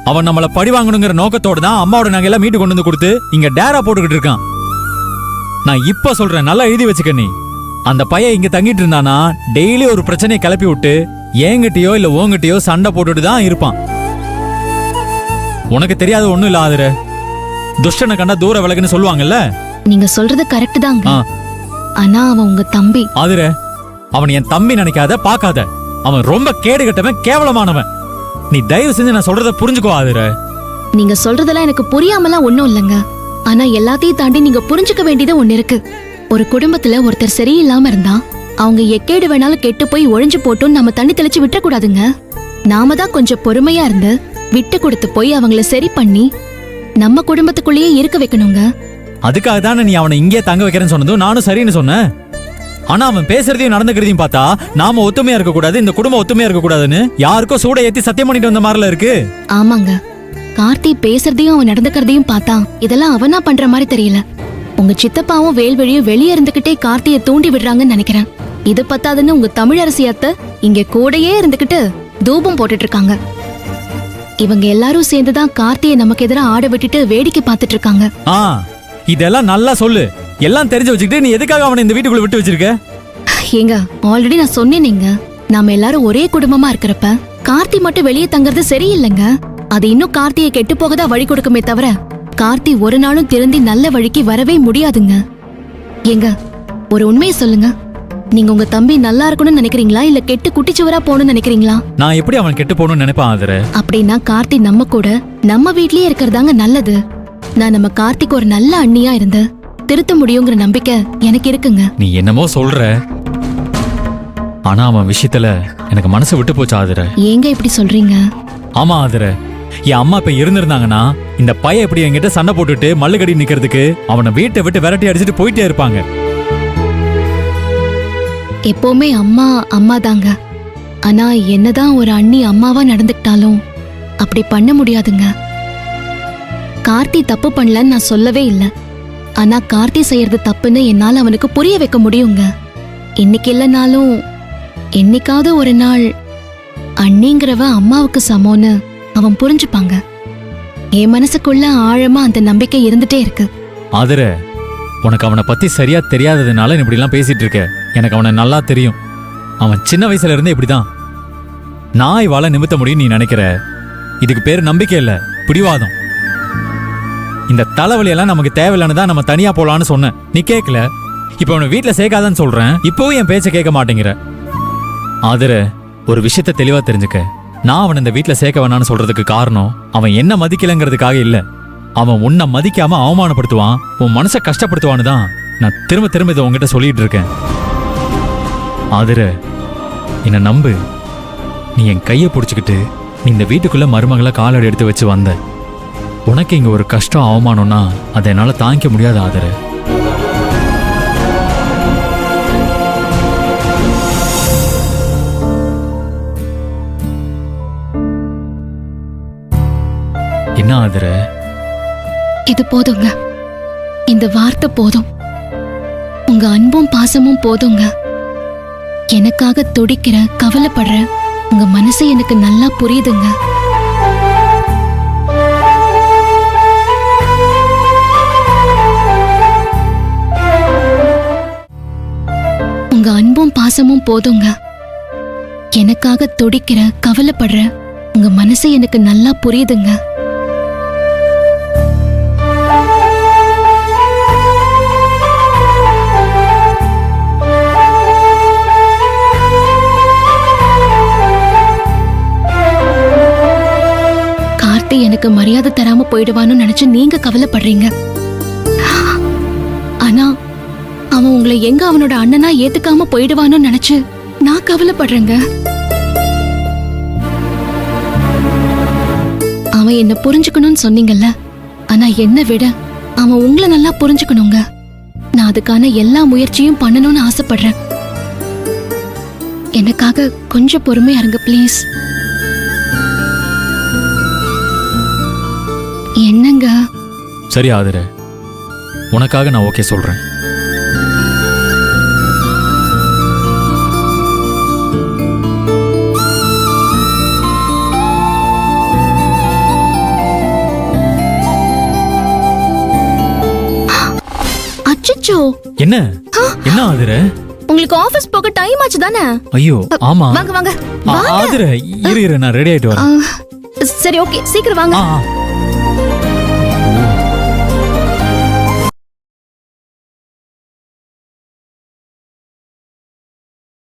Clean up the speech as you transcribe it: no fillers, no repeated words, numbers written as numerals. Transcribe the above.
அவன் நம்மள பழி வாங்கணுங்கிற நோக்கத்தோட தான் அம்மாவோட நகையெல்லாம் மீட்டு கொண்டு வந்து கொடுத்து இங்க டேரா போட்டுக்கிட்டு இருக்கான். நான் இப்ப சொல்றேன், நல்லா எழுதி வச்சுக்க. நீ அந்த பையன் இங்க தங்கிட்டு இருந்தானா டெய்லி ஒரு பிரச்சனையை கிளப்பி விட்டு ஏங்கிட்டயோ இல்ல ஓங்கிட்டயோ சண்டை போட்டுட்டு தான் இருப்பான். உனக்கு தெரியாத ஒண்ணும் இல்ல ஆதிர. துஷ்டனை கண்டா தூர விலகுன்னு சொல்லுவாங்கல்ல. நீங்க சொல்றது கரெக்ட் தாங்க. ஆனா அவன் உங்க தம்பி. ஆதிர, அவன் என் தம்பி நினைக்காத, பாக்காத. அவன் ரொம்ப கேடு கட்டவன், கேவலமானவன். நீ தயவு செஞ்சு நான் சொல்றத புரிஞ்சுக்கோ ஆதிர. நீங்க சொல்றதெல்லாம் எனக்கு புரியாமலாம் ஒண்ணும் இல்லைங்க. ஆனா எல்லாத்தையும் தாண்டி நீங்க புரிஞ்சுக்க வேண்டியது ஒண்ணு இருக்கு. ஒரு குடும்பத்துல ஒருத்தர் சரியில்லாம இருந்தா அவங்க எக்கேடு வேணாலும் கெட்டு போய் ஒழிஞ்சு போட்டும் நம்ம தண்ணி தெளிச்சு விட்ட கூடாதுங்க. நாம தான் கொஞ்சம் பொறுமையா இருந்து விட்டு கொடுத்து போய் அவங்கள சரி பண்ணி நம்ம குடும்பத்துக்குள்ளேயே இருக்க வைக்கணுங்க. அதுக்காக தானே நீ அவனை இங்கே தங்க வைக்கிறேன்னு சொன்னதும் நானும் சரின்னு சொன்னேன். ஆனா அவன் பேசுறதையும் நடந்துக்கிறதையும் பார்த்தா நாம ஒத்துமையா இருக்க கூடாது, இந்த குடும்பம் ஒத்துமையா இருக்க கூடாதுன்னு யாருக்கோ சூட ஏத்தி சத்தியம் பண்ணிட்டு வந்த மாதிரில இருக்கு. ஆமாங்க, கார்த்தி பேசுறதையும் அவன் நடந்துக்கிறதையும் பார்த்தா இதெல்லாம் அவனா பண்ற மாதிரி தெரியல. உங்க சித்தப்பாவும் வேல்வழியும் வெளியே இருந்துகிட்டே கார்த்தியை தூண்டி விடுறாங்கன்னு நினைக்கிறேன். இது பத்தாதுன்னு உங்க தமிழரசி அத்தை இங்க கூடையே இருந்துகிட்டு தூபம் போட்டுட்டு இருக்காங்க. இவங்க எல்லாரும் சேர்ந்துதான் கார்த்தியை நமக்கு எதிராக ஆட விட்டுட்டு வேடிக்கை பார்த்துட்டு இருக்காங்க. இதெல்லாம் நல்லா சொல்லு. எல்லாம் தெரிஞ்சு வச்சுக்கிட்டு நீ எதுக்காக அவனை இந்த வீட்டுக்குள்ள விட்டு வச்சிருக்க? ஏங்க, ஆல்ரெடி நான் சொன்னேனேங்க, நாம எல்லாரும் ஒரே குடும்பமா இருக்கிறப்ப கார்த்தி மட்டும் வெளியே தங்கறது சரியில்லைங்க. அது இன்னும் கார்த்தியை கெட்டு போகதான் வழி கொடுக்குமே தவிர கார்த்தி ஒரு நாளும் திருந்தி நல்ல வழிக்கு வரவே முடியாதுங்க. ஏங்க, ஒரு உண்மையை சொல்லுங்க, நீங்க உங்க தம்பி நல்லா இருக்கணும்னு நினைக்கிறீங்களா இல்ல கெட்டு குட்டிச்சுவரா போகணும்னு நினைக்கிறீங்களா? நான் எப்படி அவன் கெட்டு போகணும்னு நினைப்பான் ஆதிர? அப்படின்னா கார்த்தி நம்ம கூட நம்ம வீட்லயே இருக்கிறதாங்க நல்லது. நான் நம்ம கார்த்திக்கு ஒரு நல்ல அண்ணியா இருந்து திருத்த முடியுங்கிற நம்பிக்கை எனக்கு இருக்குங்க. நீ என்னமோ சொல்ற, ஆனா அவன் விஷயத்துல எனக்கு மனசு விட்டு போச்சு ஆதிர. ஏங்க இப்படி சொல்றீங்க? ஆமா ஆதிர, என் அம்மா இப்ப இருந்திருந்தாங்கன்னா இந்த பையன் இப்படி என்கிட்ட சண்டை போட்டுட்டு மல்லுகடி நிக்கிறதுக்கு அவனை வீட்டை விட்டு விரட்டி அடிச்சுட்டு போயிட்டே இருப்பாங்க. எப்பவுமே அம்மா அம்மா தாங்க. ஆனா என்னதான் ஒரு அண்ணி அம்மாவா நடந்துக்கிட்டாலும் அப்படி பண்ண முடியாதுங்க. கார்த்தி தப்பு பண்ணலன்னு நான் சொல்லவே இல்லை. ஆனா கார்த்தி செய்யறது தப்புன்னு என்னால அவனுக்கு புரிய வைக்க முடியுங்க. இன்னைக்கு இல்லைனாலும் என்னைக்காவது ஒரு நாள் அண்ணிங்கிறவ அம்மாவுக்கு சமோன்னு அவன் புரிஞ்சுப்பாங்க. என் மனசுக்குள்ள ஆழமா அந்த நம்பிக்கை இருந்துட்டே இருக்கு. ஆதிர, உனக்கு அவனை பத்தி சரியா தெரியாததுனால நீ இப்படி எல்லாம் பேசிட்டு இருக்க. எனக்கு அவனை நல்லா தெரியும். அவன் சின்ன வயசுல இருந்தே இப்படிதான். நான் இவாள நிமித்த முடியும் நீ நினைக்கிற. இதுக்கு பேரு நம்பிக்கை இல்ல, பிடிவாதம். இந்த தலைவலி எல்லாம் நமக்கு தேவையில்லைன்னு நம்ம தனியா போலான்னு சொன்னேன், நீ கேட்கல. இப்ப அவனை வீட்டுல சேர்க்காதான்னு சொல்றேன், இப்பவும் என் பேச்ச கேட்க மாட்டேங்கிற. ஆதிர, ஒரு விஷயத்த தெளிவா தெரிஞ்சுக்க. நான் அவன் இந்த வீட்டுல சேர்க்க வேணான்னு சொல்றதுக்கு காரணம் அவன் என்ன மதிக்கலங்கிறதுக்காக இல்ல. அவன் உன்னை மதிக்காம அவமானப்படுத்துவான், உன் மனசை கஷ்டப்படுத்துவான்னு தான் நான் திரும்ப திரும்ப இதை உங்ககிட்ட சொல்லிட்டு இருக்கேன். ஆதிர, என்ன நம்பு. நீ என் கையை பிடிச்சுக்கிட்டு நீ இந்த வீட்டுக்குள்ள மருமகளை காலடி எடுத்து வச்சு வந்த. உனக்கு இங்க ஒரு கஷ்டம் அவமானம்னா அதை என்னால தாங்கிக்க முடியாது ஆதிர. என்ன ஆதிர? இது போதுங்க, இந்த வார்த்தை போதும். உங்க அன்பும் பாசமும் போதுங்க. எனக்காக துடிக்கிற கவலைப்படுற உங்க மனசு எனக்கு நல்லா புரியுதுங்க. உங்க அன்பும் பாசமும் போதுங்க. எனக்காக துடிக்கிற கவலைப்படுற உங்க மனசு எனக்கு நல்லா புரியுதுங்க. எனக்கு மரியாதை தராம போயிடுவான்னு நினைச்சு நீங்க கவலைப்படுறீங்க. ஆனா அவன் உங்களை எங்க அவனோட அண்ணனா ஏத்துக்காம போயிடுவான்னு நினைச்சு நான் கவலைப்படுறேங்க. அவன் என்ன புரிஞ்சுக்கணும்னு சொன்னீங்கல்ல, ஆனா என்ன விட அவன் உங்களை நல்லா புரிஞ்சுக்கணுங்க. நான் அதுக்கான எல்லா முயற்சியும் பண்ணணும்னு ஆசைப்படுறேன். எனக்காக கொஞ்சம் பொறுமையா இருங்க ப்ளீஸ். என்னங்க? சரி ஆதிர, உனக்காக நான் ஓகே சொல்றேன். அச்சச்சோ என்ன என்ன ஆதிர? உங்களுக்கு ஆபீஸ் போக டைம் ஆச்சு தானே? ஐயோ ஆமா. வாங்க வாங்க ஆதிர இரு நான் ரெடி ஆயிட்டு வரேன். சரி ஓகே சீக்கிரம் வாங்க.